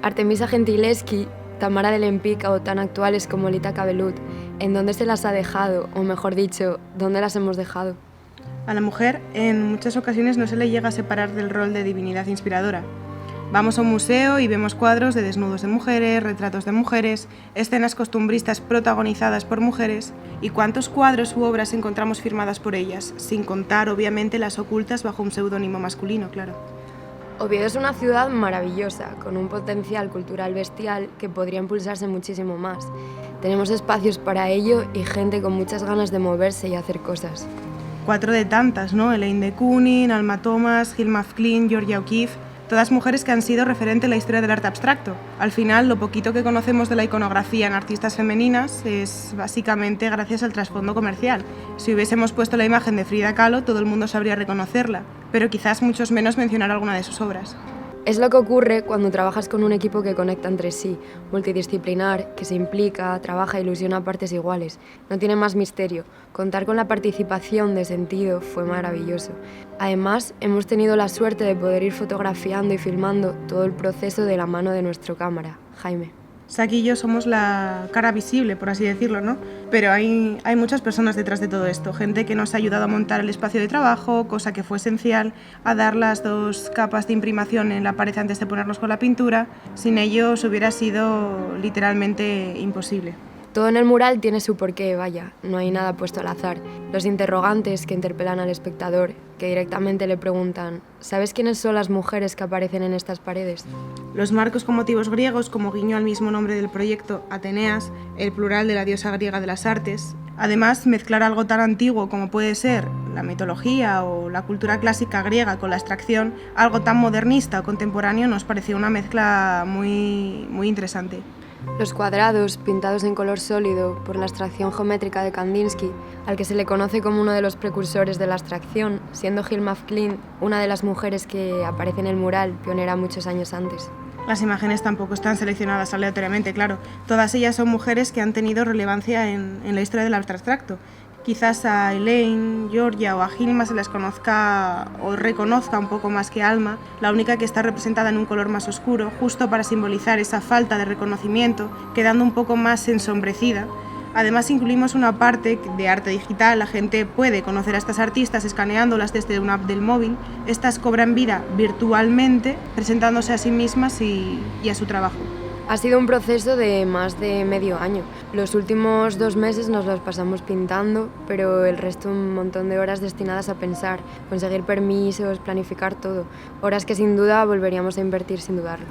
Artemisa Gentileschi, Tamara de Lempicka o tan actuales como Lita Cabelut, ¿en dónde se las ha dejado? O mejor dicho, ¿dónde las hemos dejado? A la mujer, en muchas ocasiones no se le llega a separar del rol de divinidad inspiradora. Vamos a un museo y vemos cuadros de desnudos de mujeres, retratos de mujeres, escenas costumbristas protagonizadas por mujeres, y cuántos cuadros u obras encontramos firmadas por ellas, sin contar, obviamente, las ocultas bajo un seudónimo masculino, claro. Oviedo es una ciudad maravillosa, con un potencial cultural bestial que podría impulsarse muchísimo más. Tenemos espacios para ello y gente con muchas ganas de moverse y hacer cosas. 4 de tantas, ¿no? Elaine de Kooning, Alma Thomas, Hilma af Klint, Georgia O'Keeffe, todas mujeres que han sido referente en la historia del arte abstracto. Al final, lo poquito que conocemos de la iconografía en artistas femeninas es básicamente gracias al trasfondo comercial. Si hubiésemos puesto la imagen de Frida Kahlo, todo el mundo sabría reconocerla, pero quizás muchos menos mencionar alguna de sus obras. Es lo que ocurre cuando trabajas con un equipo que conecta entre sí, multidisciplinar, que se implica, trabaja e ilusiona a partes iguales. No tiene más misterio. Contar con la participación de Sentido fue maravilloso. Además, hemos tenido la suerte de poder ir fotografiando y filmando todo el proceso de la mano de nuestro cámara, Jaime. Saki y yo somos la cara visible, por así decirlo, ¿no? Pero hay muchas personas detrás de todo esto, gente que nos ha ayudado a montar el espacio de trabajo, cosa que fue esencial, a dar las 2 capas de imprimación en la pared antes de ponernos con la pintura. Sin ellos hubiera sido literalmente imposible. Todo en el mural tiene su porqué, vaya, no hay nada puesto al azar. Los interrogantes que interpelan al espectador, que directamente le preguntan ¿sabes quiénes son las mujeres que aparecen en estas paredes? Los marcos con motivos griegos, como guiño al mismo nombre del proyecto, Ateneas, el plural de la diosa griega de las artes. Además, mezclar algo tan antiguo como puede ser la mitología o la cultura clásica griega con la abstracción, algo tan modernista o contemporáneo, nos pareció una mezcla muy interesante. Los cuadrados, pintados en color sólido por la abstracción geométrica de Kandinsky, al que se le conoce como uno de los precursores de la abstracción, siendo Hilma af Klint una de las mujeres que aparece en el mural, pionera muchos años antes. Las imágenes tampoco están seleccionadas aleatoriamente, claro. Todas ellas son mujeres que han tenido relevancia en la historia del arte abstracto. Quizás a Elaine, Georgia o a Hilma se les conozca o reconozca un poco más que Alma, la única que está representada en un color más oscuro, justo para simbolizar esa falta de reconocimiento, quedando un poco más ensombrecida. Además, incluimos una parte de arte digital. La gente puede conocer a estas artistas escaneándolas desde una app del móvil. Estas cobran vida virtualmente, presentándose a sí mismas y a su trabajo. Ha sido un proceso de más de medio año. Los últimos 2 meses nos los pasamos pintando, pero el resto un montón de horas destinadas a pensar, conseguir permisos, planificar todo. Horas que sin duda volveríamos a invertir sin dudarlo.